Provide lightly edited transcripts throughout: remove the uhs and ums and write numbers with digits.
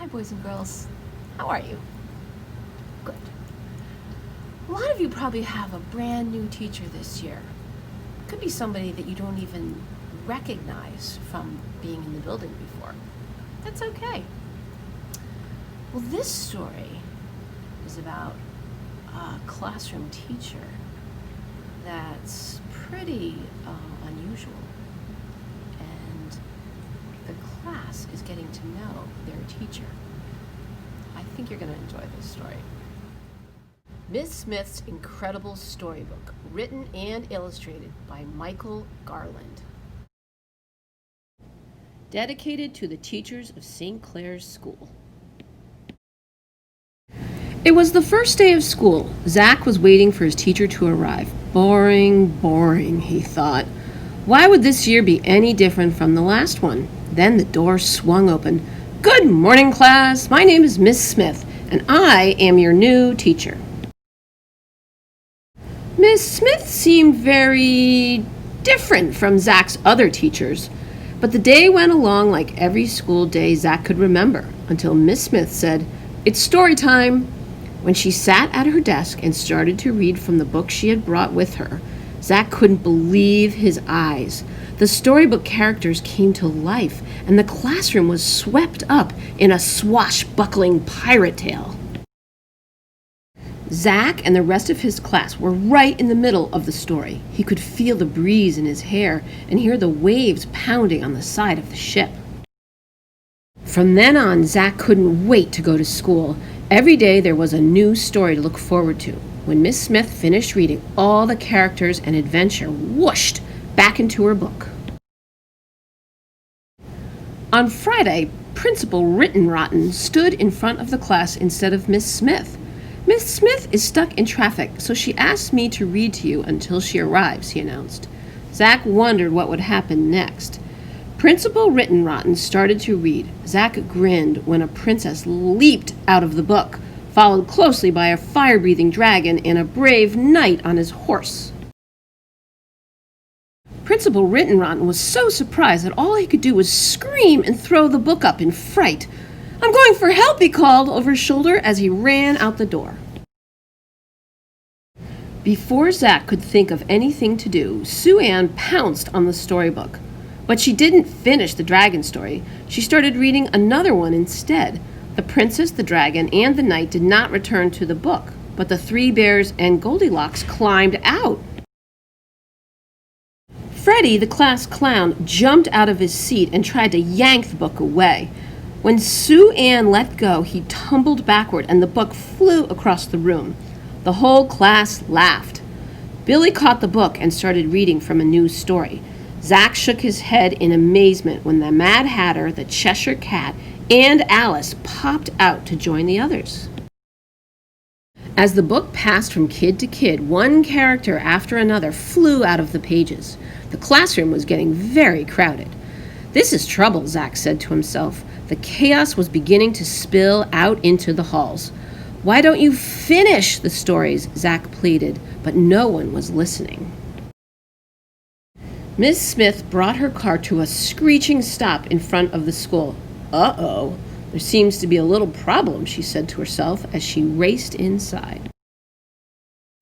boys and girls. How are you? Good. A lot of you probably have a brand new teacher this year. Could be somebody that you don't even recognize from being in the building before. That's okay. Well, this story is about a classroom teacher that's pretty unusual. And the class is getting to know their teacher. I think you're going to enjoy this story. Miss Smith's Incredible Storybook, written and illustrated by Michael Garland. Dedicated to the teachers of St. Clair's School. It was the first day of school. Zach was waiting for his teacher to arrive. Boring, he thought. Why would this year be any different from the last one? Then the door swung open. Good morning, class. My name is Miss Smith, and I am your new teacher. Miss Smith seemed very different from Zach's other teachers, but the day went along like every school day Zach could remember, until Miss Smith said, "It's story time." When she sat at her desk and started to read from the book she had brought with her, Zach couldn't believe his eyes. The storybook characters came to life, and the classroom was swept up in a swashbuckling pirate tale. Zach and the rest of his class were right in the middle of the story. He could feel the breeze in his hair and hear the waves pounding on the side of the ship. From then on, Zach couldn't wait to go to school. Every day there was a new story to look forward to. When Miss Smith finished reading, all the characters and adventure whooshed back into her book. On Friday, Principal Rittenrotten stood in front of the class instead of Miss Smith. Miss Smith is stuck in traffic, so she asked me to read to you until she arrives, he announced. Zach wondered what would happen next. Principal Rittenrotten started to read. Zach grinned when a princess leaped out of the book, followed closely by a fire-breathing dragon and a brave knight on his horse. Principal Rittenrotten was so surprised that all he could do was scream and throw the book up in fright. "I'm going for help," he called over his shoulder as he ran out the door. Before Zach could think of anything to do, Sue Ann pounced on the storybook. But she didn't finish the dragon story. She started reading another one instead. The princess, the dragon, and the knight did not return to the book, but the three bears and Goldilocks climbed out. Freddie, the class clown, jumped out of his seat and tried to yank the book away. When Sue Ann let go, he tumbled backward and the book flew across the room. The whole class laughed. Billy caught the book and started reading from a new story. Zach shook his head in amazement when the Mad Hatter, the Cheshire Cat, and Alice popped out to join the others. As the book passed from kid to kid, one character after another flew out of the pages. The classroom was getting very crowded. "This is trouble," Zach said to himself. The chaos was beginning to spill out into the halls. "Why don't you finish the stories?" Zach pleaded, but no one was listening. Miss Smith brought her car to a screeching stop in front of the school. "Uh-oh, there seems to be a little problem," she said to herself as she raced inside.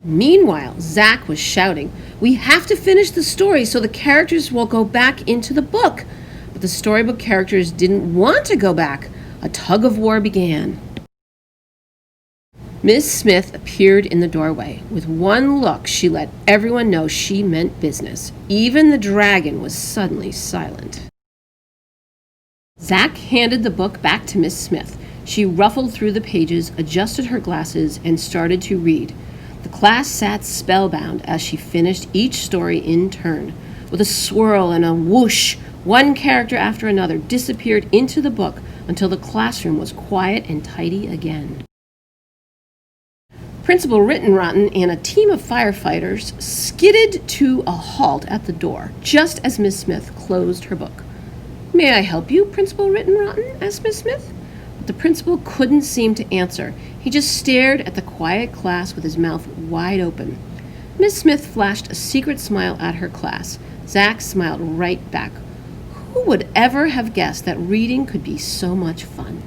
Meanwhile, Zach was shouting, "We have to finish the story so the characters will go back into the book." But the storybook characters didn't want to go back. A tug-of-war began. Miss Smith appeared in the doorway. With one look, she let everyone know she meant business. Even the dragon was suddenly silent. Zach handed the book back to Miss Smith. She ruffled through the pages, adjusted her glasses, and started to read. The class sat spellbound as she finished each story in turn. With a swirl and a whoosh, one character after another disappeared into the book until the classroom was quiet and tidy again. Principal Rittenrotten and a team of firefighters skidded to a halt at the door, just as Miss Smith closed her book. "May I help you, Principal Rittenrotten?" asked Miss Smith. But the principal couldn't seem to answer. He just stared at the quiet class with his mouth wide open. Miss Smith flashed a secret smile at her class. Zach smiled right back. Who would ever have guessed that reading could be so much fun?